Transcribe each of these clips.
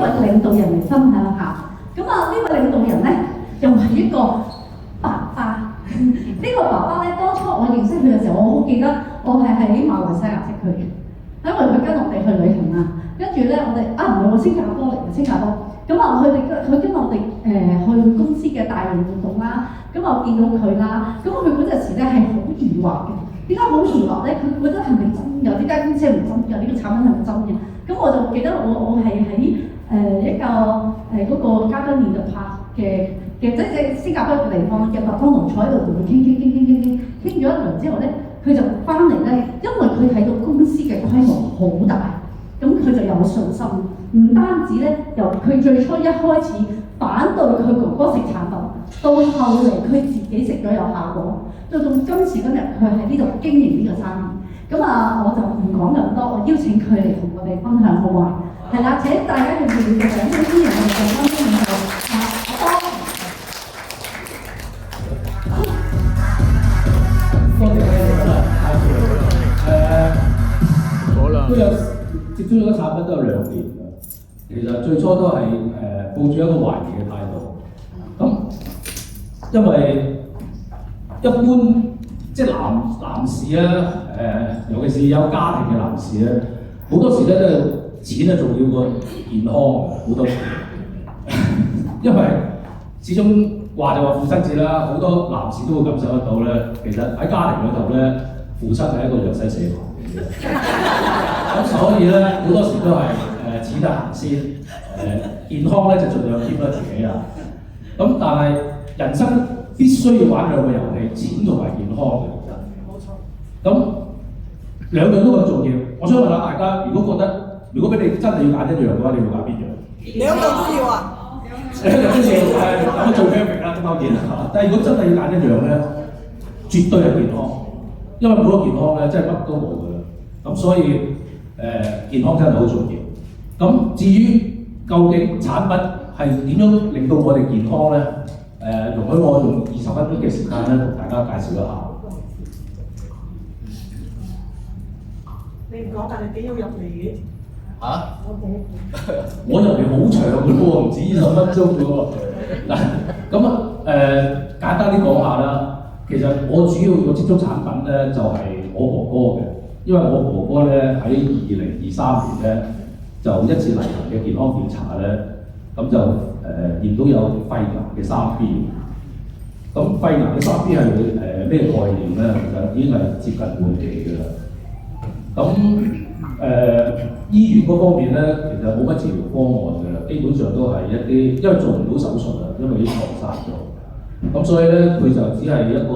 位領導人嚟分享下。咁啊，呢位領導人咧又係一個爸爸。呢個爸爸咧，當初我認識佢嘅時候，我好記得我係喺馬來西亞識佢嘅，因為佢跟我哋去旅行啊。跟住咧，我哋唔係我新加坡嚟嘅，新加坡。咁啊，佢跟我哋去公司嘅大型活動啦。咁我見到佢啦，咁佢嗰陣時咧係好疑惑嘅。點解好疑惑咧？佢覺得係咪真㗎？點解公司係唔真㗎？呢個產品係咪真嘅？咁我就記得我係喺一個嗰個嘉賓年度拍嘅即係新加坡嘅地方嘅麥當勞坐喺度同佢傾咗一輪之後咧，佢就翻嚟咧，因為佢睇到公司嘅規模好大，咁佢就有信心。唔單止咧，由佢最初一開始反對佢哥哥食產品，到後嚟佢自己食咗有效果，到今時今日佢喺呢度經營呢個生意。咁啊，我就唔講咁多，我邀請佢嚟同我哋分享好嗎？係啦，請大家用熱烈嘅掌聲歡迎我哋嘅嘉賓領導都有接觸咗產品都有2年啦。其實最初都係抱住一個懷疑嘅態度。咁因為一般即係男士咧，尤其是有家庭嘅男士咧，好多時咧都係錢咧重要過健康好多時。因為始終話就話父親節啦，好多男士都會感受得到咧。其實喺家庭嗰度咧，父親係一個弱勢社群。咁所以咧，好多時都係錢行先，健康咧就盡量 keep 得自己啦。咁但係人生必須要玩2個遊戲，錢同埋健康嘅。冇錯。咁2樣都咁重要。我想問下大家，如果俾你真係要揀1樣嘅話，你會揀邊樣？2樣都要啊！2樣都要，咁做 perfect 啦，當然啦。但係如果真係要揀1樣咧，絕對係健康，因為冇咗健康咧，真係乜都冇㗎啦。咁所以健康真係好重要。咁至於究竟產品係點樣令到我哋健康咧？容許我用20分鐘嘅時間咧，同大家介紹一下。你唔講，但係幾有入嚟嘅。嚇？我入嚟好長嘅喎，唔止20分鐘嘅喎。嗱，咁簡單啲講下啦。其實我主要個接觸產品咧，就係我哥哥嘅。因為我哥哥咧喺2023年咧就一次例行嘅健康檢查咧，咁就驗到有肺癌嘅3B。咁肺癌嘅3B係咩概念咧？其實已經係接近末期㗎啦。咁醫院嗰方面咧，其實冇乜治療方案㗎啦，基本上都係一啲因為做唔到手術啊，因為已經擴散咗。咁所以咧，佢就只係一個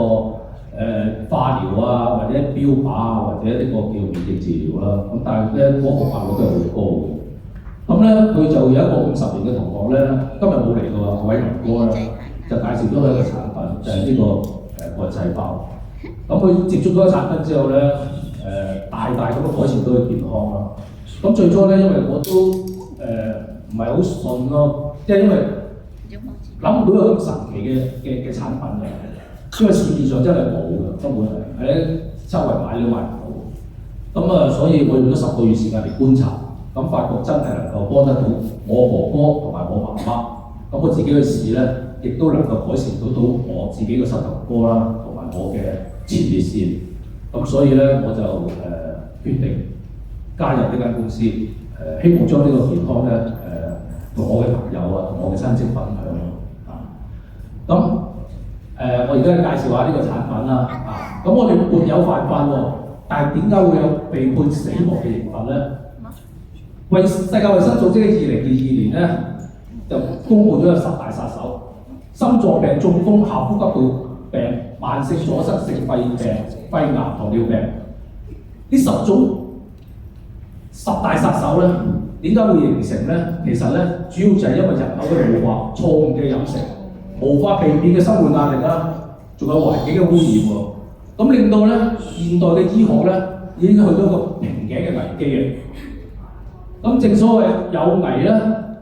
化療啊，或者標靶啊，或者呢個叫免疫治療啦。咁但係咧，科學效率都係好高嘅。咁咧，佢就有一個50年嘅同學咧，今日冇嚟到啊，偉文哥咧，就介紹咗佢一個產品，就係呢個幹細胞。咁佢接觸咗個產品之後咧，大咁樣改善到佢健康啦。咁最初咧，因為我都唔係好信咯，即係因為諗唔到有咁神奇嘅產品嘅。因為市面上真係冇嘅，根本係喺周圍買都買唔到。咁啊，所以我用咗10個月時間嚟觀察，咁發覺真係能夠幫得到我哥哥同埋我媽媽。咁我自己去試咧，亦都能夠改善到我自己嘅膝頭哥啦，同埋我嘅前列腺。咁所以咧，我就決定加入呢間公司，希望將呢個健康咧同我嘅朋友啊，同我嘅親戚分享咁我而家介紹下呢個產品啦，咁我哋沒有犯法喎，但係點解會有被判死亡嘅刑罰咧？世界衛生組織喺2022年咧就公布咗有10大殺手：心臟病、中風、下呼吸道病、慢性阻塞性肺病、肺癌、糖尿病。呢10大殺手咧，點解會形成咧？其實咧，主要就係因為人口嘅老化、錯誤嘅飲食、無法避免嘅生活壓力啦，仲有環境嘅污染喎，咁令到咧現代嘅醫學咧已經去到一個瓶頸嘅危機嘅。咁正所謂有危咧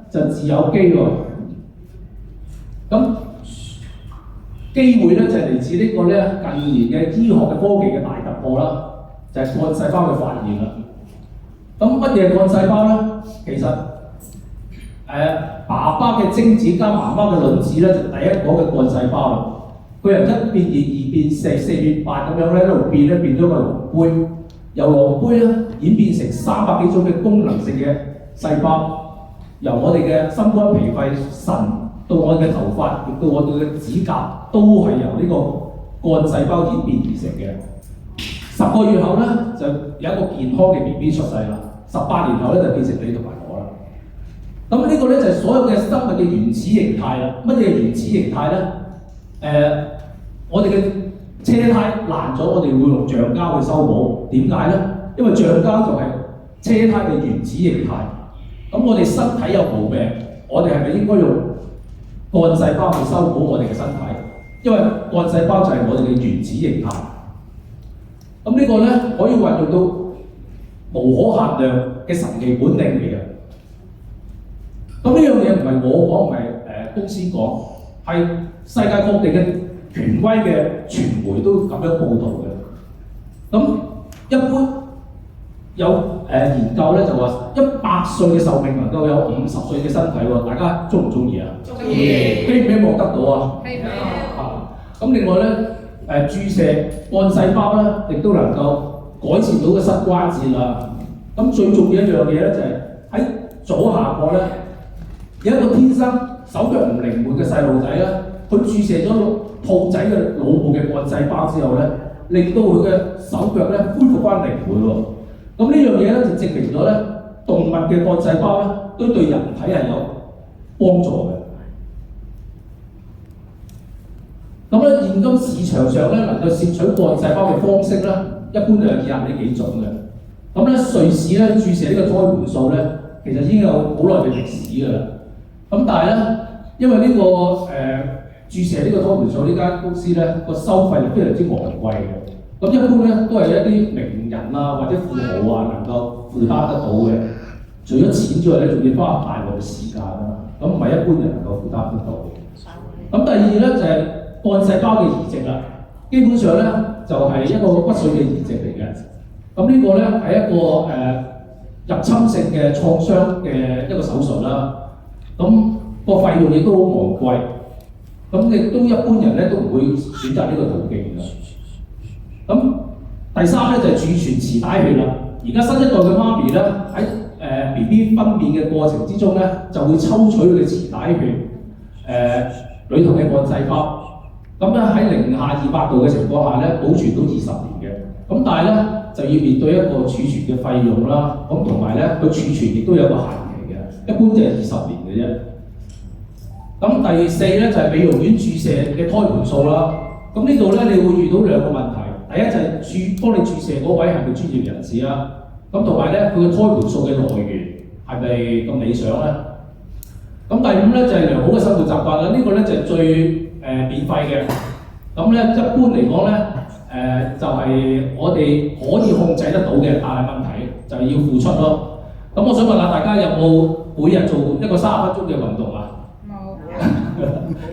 就自有機喎。咁機會咧就係嚟自呢個咧近年嘅醫學嘅科技嘅大突破啦，就係幹細胞嘅發現啦。咁乜嘢係幹細胞咧？其實爸爸嘅精子加媽媽嘅卵子咧，就第一個嘅幹細胞啦。佢由一變二，二變四，四變八咁樣咧，一路變咧變咗個龍杯，由龍杯咧演變成300幾種嘅功能性嘅細胞，由我哋嘅心肝脾肺腎到我哋嘅頭髮，亦到我哋嘅指甲，都係由呢個幹細胞演變而成嘅。10個月後咧，就有一個健康嘅 BB 出世啦。18年後咧，就變成你同埋我啦。咁呢個咧就係所有嘅生物嘅原始形態啦。乜嘢原始形態咧？我哋嘅車胎爛咗，我哋會用橡膠去修補。點解咧？因為橡膠就係車胎嘅原始形態。咁我哋身體有毛病，我哋係咪應該用幹細胞去修補我哋嘅身體？因為幹細胞就係我哋嘅原始形態。咁呢個咧可以運用到無可限量嘅神奇本領嚟嘅。咁呢樣嘢唔係我講，唔係公司講，係世界各地嘅權威嘅傳媒都咁樣報導嘅。咁一般有研究咧就話100歲嘅壽命能夠有50歲嘅身體喎，大家中唔中意啊？中意。希唔希望得到啊？希望。咁另外咧注射幹細胞咧，亦都能夠改善到個膝關節啦。咁最重要一樣嘢咧就係喺左下角咧有一個天生手腳唔靈活嘅細路仔咧，佢注射咗兔仔嘅腦部嘅幹細胞之後咧，令到佢嘅手腳咧恢復翻靈活喎。咁呢樣嘢咧就證明咗咧動物嘅幹細胞咧都對人體係有幫助嘅。咁咧現今市場上咧能夠攝取幹細胞嘅方式咧，一般都有20幾種嘅。咁咧瑞士咧注射呢個胎盤素咧，其實已經有好耐嘅歷史㗎啦。咁但係咧，因為呢、注射呢個胎盤素呢間公司咧個收費係非常之昂貴嘅。咁一般咧都係一啲名人啊或者富豪啊能夠負擔得到嘅。除咗錢之外咧，仲要花大量嘅時間啦。咁唔係一般人能夠負擔得到嘅。咁第二咧就係幹細胞嘅移植啦。基本上咧就係一個骨髓嘅移植嚟嘅。咁呢個咧係一個入侵性嘅創傷嘅一個手術啦。咁個費用亦都好昂貴。咁亦都一般人咧都唔會選擇呢個途徑嘅。咁第三咧就係儲存臍帶血啦。而家新一代嘅媽咪咧喺BB 分娩嘅過程之中咧，就會抽取佢嘅臍帶血裏頭嘅幹細胞。咁咧喺零下200度嘅情況下咧，保存到20年嘅。咁但係咧就要面對一個儲存嘅費用啦。咁同埋咧佢儲存亦都有個限期嘅，一般就係20年嘅啫。咁第四咧就係美容院注射嘅胎盤素啦。咁呢度咧你會遇到2個問題。第一就係幫你注射嗰位係咪專業人士啊？咁同埋咧佢嘅胎盤素嘅來源係咪咁理想咧？咁第5咧就係良好嘅生活習慣啦。呢個咧就係最免費嘅。咁咧一般嚟講咧就係我哋可以控制得到嘅，但係問題就係要付出咯。咁我想問下大家有冇每日做一個30分鐘嘅運動啊？冇。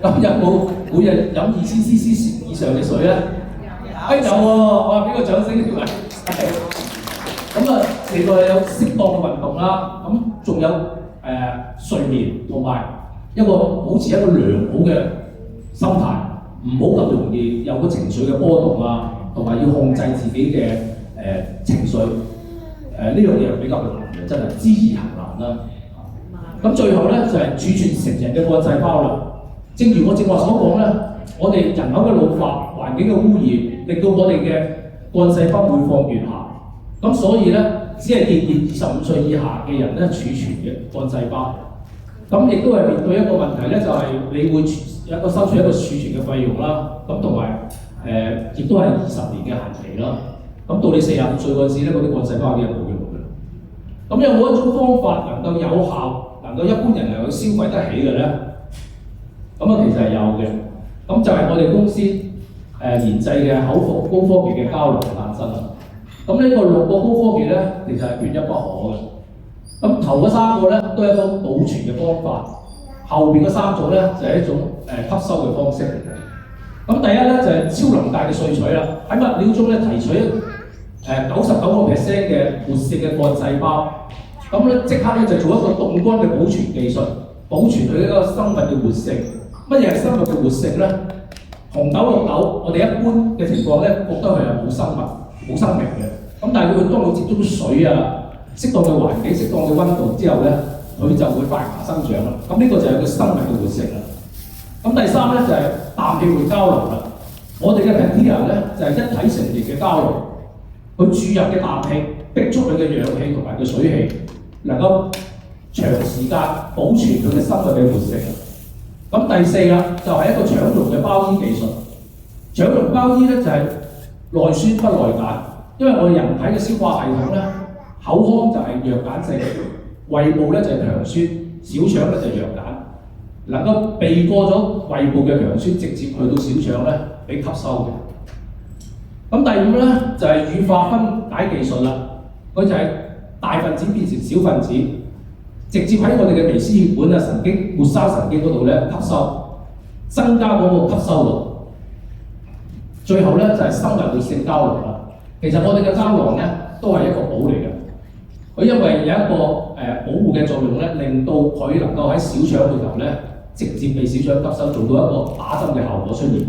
咁有冇每日飲2000cc 以上嘅水咧？有喎，我話俾個掌聲先嚟。咁啊，另外有適當嘅運動啦，咁仲有睡眠同埋一個保持一個良好嘅心態，唔好咁容易有個情緒嘅波動啊，同埋要控制自己嘅情緒。呢樣嘢比較難嘅，真係知易行難啦。咁最後咧就係儲存成人嘅幹細胞啦。正如我正話所講咧，我哋人口嘅老化、環境嘅污染，令到我哋嘅幹細胞每況愈下。咁所以咧，只係建議25歲以下嘅人咧儲存嘅幹細胞。咁亦都係面對一個問題咧，就係、你會有一個收取一個儲存嘅費用啦。咁同埋亦都係20年嘅限期啦。咁到你45歲嗰陣時咧，嗰啲幹細胞已經冇用嘅。咁有冇一種方法能夠有效，能夠一般人能夠消費得起嘅咧？咁啊，其實係有嘅。咁就係我哋公司研製嘅口服高科技嘅膠囊誕生啦。咁呢個6個高科技咧，其實係缺一不可嘅。咁頭嗰3個咧都係一種保存嘅方法，後邊嗰3種咧就係一種吸收嘅方式嚟嘅。咁第一咧就係超能大嘅萃取啦，喺物料中咧提取99% 嘅活性嘅幹細胞，咁咧即刻咧就做一個凍乾嘅保存技術，保存佢一個生物嘅活性。乜嘢係生物嘅活性咧？紅豆綠豆，我哋一般嘅情況咧，覺得佢係冇生物、冇生命嘅。咁但係佢當佢接觸水啊、適當嘅環境、適當嘅溫度之後咧，佢就會發芽生長啦。咁呢個就係佢生物嘅活性啦。咁第三咧就係氮氣會交流啦。我哋嘅 bacteria 咧就係一體成型嘅交流，佢注入嘅氮氣逼促佢嘅氧氣同埋嘅水氣，能夠長時間保存佢嘅生物嘅活性。咁第四啦，就係一個腸溶嘅包衣技術。腸溶包衣咧就係內酸不內鹼，因為我哋人體嘅消化系統咧，口腔就係弱鹼性，胃部咧就係強酸，小腸咧就係弱鹼，能夠避過咗胃部嘅強酸，直接去到小腸咧俾吸收嘅。咁第五咧就係乳化分解技術啦，佢就係大分子變成小分子。直接喺我哋嘅微絲血管啊、神經末梢神經嗰度咧吸收，增加嗰個吸收率。最後咧就係生物活性膠囊啦。其實我哋嘅膠囊咧都係一個寶嚟嘅，佢因為有一個保護嘅作用咧，令到佢能夠喺小腸裏頭咧直接被小腸吸收，做到一個打針嘅效果出現。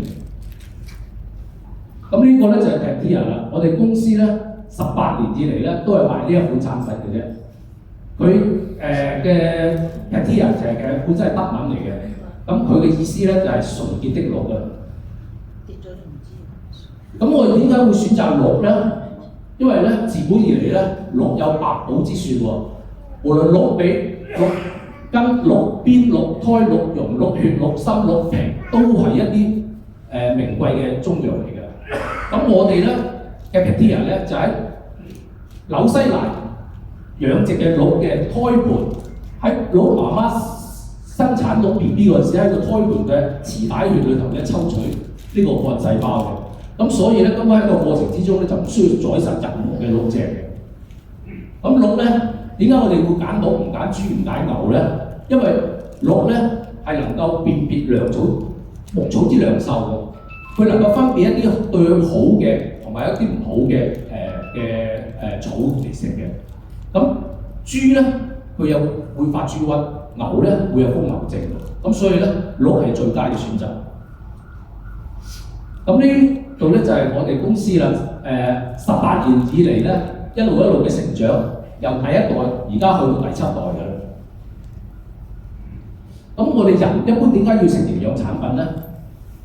咁呢個咧就係 bacteria 啦。我哋公司咧18年以嚟咧都係賣呢一款產品嘅啫。佢嘅 bacteria 就係嘅本身係德文嚟嘅，咁佢嘅意思咧就係純潔的綠嘅。咁我哋點解會選擇綠咧？因為咧自古以嚟咧綠有百寶之説喎，無論綠皮、綠根、綠邊、綠胎、綠茸、綠血、綠心、綠皮，都係一啲名貴嘅中藥嚟嘅。咁我哋咧嘅 bacteria 咧就喺紐西蘭養殖嘅鹿嘅胎盤，喺鹿媽媽生產鹿 BB 嗰陣時，喺個胎盤嘅臍帶血裏頭咧抽取呢個幹細胞嘅。咁所以咧，根本喺個過程之中咧就唔需要宰殺任何嘅鹿隻嘅。咁鹿咧點解我哋會揀鹿唔揀豬唔揀牛咧？因為鹿咧係能夠辨別糧草牧草之良獸嘅，佢能夠分別一啲對佢好嘅同埋一啲唔好嘅草嚟食嘅。咁豬咧佢又會發豬瘟，牛咧會有瘋牛症，咁所以咧鹿係最佳嘅選擇。咁呢度咧就係我哋公司啦，18年以嚟咧一路嘅成長，由第一代而家去到第7代嘅啦。咁我哋人一般點解要食營養產品咧？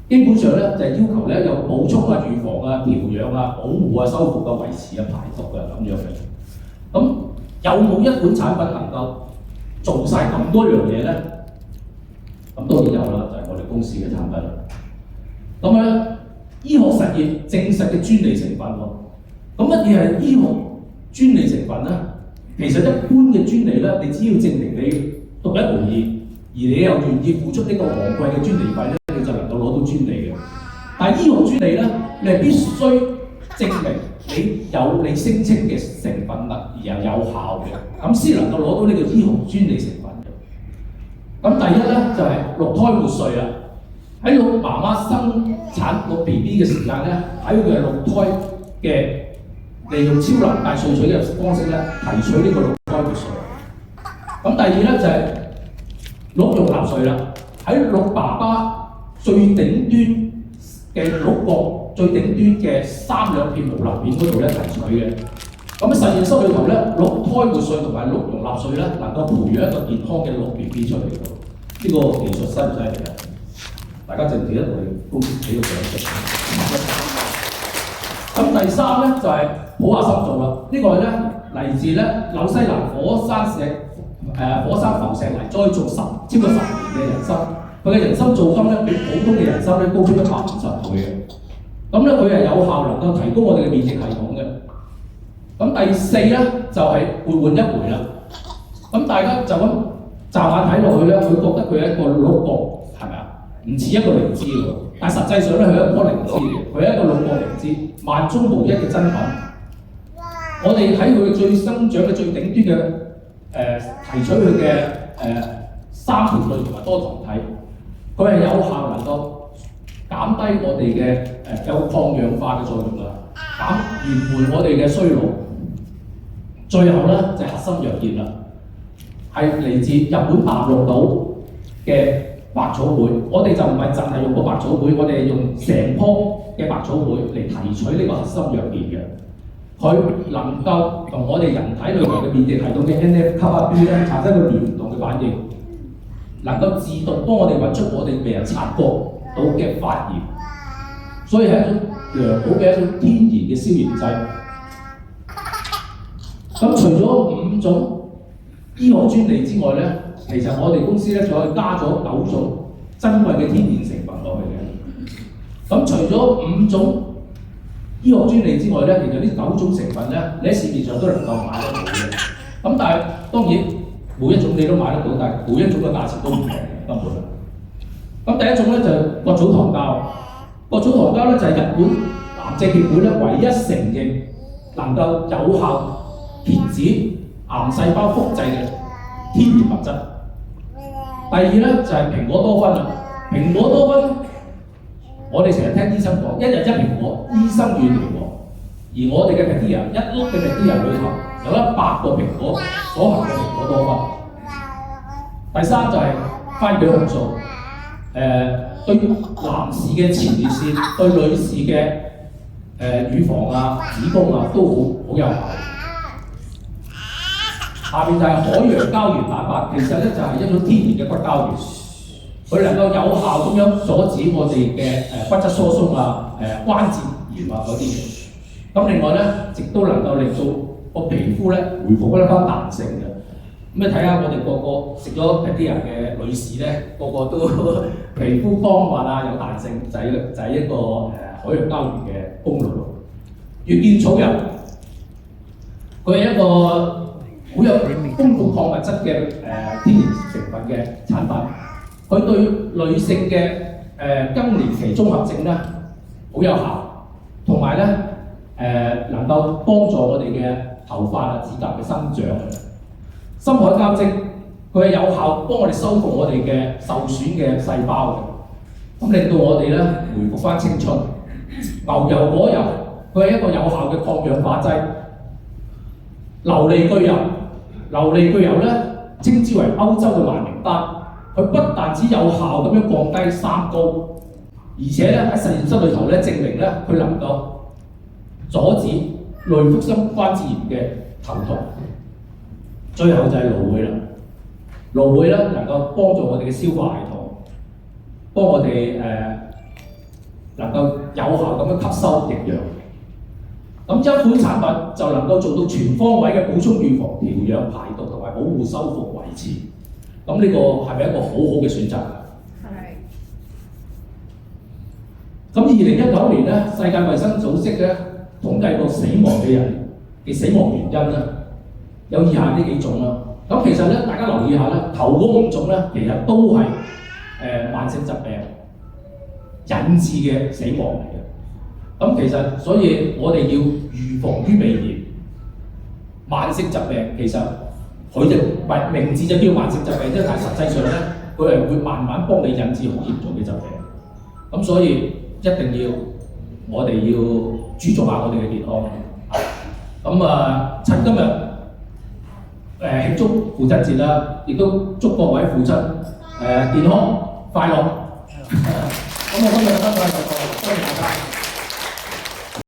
基本上咧就係要求咧有補充啊、預防啊、調養啊、保護啊、修復啊、維持啊、排毒啊咁樣嘅。咁有冇一款產品能夠做晒咁多樣嘢咧？咁當然有啦，就係我哋公司嘅產品啦。咁咧，醫學實驗證實嘅專利成分喎。咁乜嘢係醫學專利成分咧？其實一般嘅專利咧，你只要證明你獨一無二，而你又願意付出呢個昂貴嘅專利費咧，你就能夠攞到專利嘅。但係醫學專利咧，你係必須證明你有你聲稱嘅成分而又有效嘅，咁先能夠攞到呢個醫學專利成分嘅。咁第一咧就係鹿胎活萃啦。喺鹿媽媽生產鹿 BB 嘅時間咧，喺佢嘅鹿胎嘅利用超能大萃取嘅方式咧，提取呢個鹿胎活萃。咁第二咧就係鹿茸納萃啦。喺鹿爸爸最頂端嘅鹿角最頂端嘅3兩片毛囊片嗰度咧提取嘅。咁喺實驗室裏頭咧，鹿胎活萃同埋鹿茸納萃咧，能夠培養一個健康嘅鹿 BB 出嚟嘅。呢個技術犀唔犀利啊？大家值唔值得我哋公司俾個獎勵？咁第三咧就係普亞森做啦。呢個係咧嚟自咧紐西蘭火山浮石泥栽種超過10年嘅人參，佢嘅人參造金咧比普通嘅人參咧高出150倍嘅。咁咧佢係有效能夠提高我哋嘅免疫系統嘅。咁第四咧就係換一回啦。咁大家就咁驟眼睇落去咧，佢覺得佢係一個鹿角，係咪啊？唔似一個靈芝喎，但實際上咧佢係一顆靈芝嘅，佢係一個鹿角靈芝，萬中無一嘅珍品。我哋喺佢最生長嘅最頂端嘅提取佢嘅三條類同埋多糖體，佢係有效能夠減低我哋嘅有抗氧化嘅作用啦，延緩我哋嘅衰老。最後咧就係核心藥業啦，係嚟自日本淡路島嘅白草莓，我哋就唔係淨係用個白草莓，我哋係用成棵嘅白草莓嚟提取呢個核心藥片嘅。佢能夠同我哋人體裏面嘅免疫系統嘅 NF-κB 咧產生個聯動嘅反應，能夠自動幫我哋揾出我哋未人察覺到嘅發炎，所以係一種良好嘅一種天然嘅消炎劑。咁除咗5種醫學專利之外咧，其實我哋公司咧仲可以加咗9種珍貴嘅天然成分落去嘅。咁除咗5種醫學專利之外咧，其實呢9種成分咧，你喺市面上都能夠買得到嘅。咁但係當然每一種你都買得到，但係每一種嘅價錢都唔平嘅根本。咁第一種咧就係葛草糖膠，葛草糖膠咧就係日本癌症協會咧唯一承認能夠有效遏止癌細胞複製嘅天然物質。第二咧就係蘋果多酚啦，蘋果多酚。我哋成日聽醫生講，一日一蘋果，醫生遠離我。而我哋嘅 bacteria，一粒嘅 bacteria裏頭有100個蘋果所含嘅蘋果多酚。第三就係番茄紅素，對男士嘅前列腺、對女士嘅乳房啊、子宮啊都好有效。下邊就係海洋膠原蛋白，其實咧就係一種天然嘅骨膠原。佢能夠有效咁樣阻止我哋嘅骨質疏鬆啊、關節炎啊嗰啲嘅。咁另外咧，亦都能夠令到個皮膚咧回復一翻彈性嘅。咁你睇下我哋個個食咗 bacteria 嘅女士咧，個個都皮膚光滑啊，有彈性，就係一個海洋膠原嘅功能。月見草油，佢係一個好有豐富礦物質嘅天然成分嘅產品。佢對女性嘅更年期綜合症咧好有效，同埋咧能夠幫助我哋嘅頭髮啊、指甲嘅生長。深海膠精佢係有效幫我哋修復我哋嘅受損嘅細胞嘅，咁令到我哋咧回復翻青春。牛油果油佢係一個有效嘅抗氧化劑。琉璃巨油，琉璃巨油咧稱之為歐洲嘅萬靈丹。佢不但只有效咁樣降低三高，而且咧喺實驗室裏頭咧證明咧佢能夠阻止類腹心關節炎嘅頭痛。最後就係蘆薈啦，蘆薈咧能夠幫助我哋嘅消化系統，幫我哋能夠有效咁樣吸收營養。咁一款產品就能夠做到全方位嘅補充、預防、調養、排毒同埋保護、修復、維持。咁呢個係咪一個好好嘅選擇？係。咁2019年咧，世界衛生組織咧統計過死亡嘅人嘅死亡原因咧，有以下呢幾種啦。咁其實咧，大家留意下咧，頭嗰5種咧，其實都係慢性疾病引致嘅死亡嚟嘅。咁其實所以我哋要預防於未然。慢性疾病其實佢就名字就叫慢性疾病啫，但係實際上咧，佢係會慢慢幫你引致好嚴重嘅疾病。咁所以一定要我哋要注重下我哋嘅健康。咁趁今日慶祝父親節啦，亦都祝各位父親健康快樂。咁我今日分享就到，多謝大家。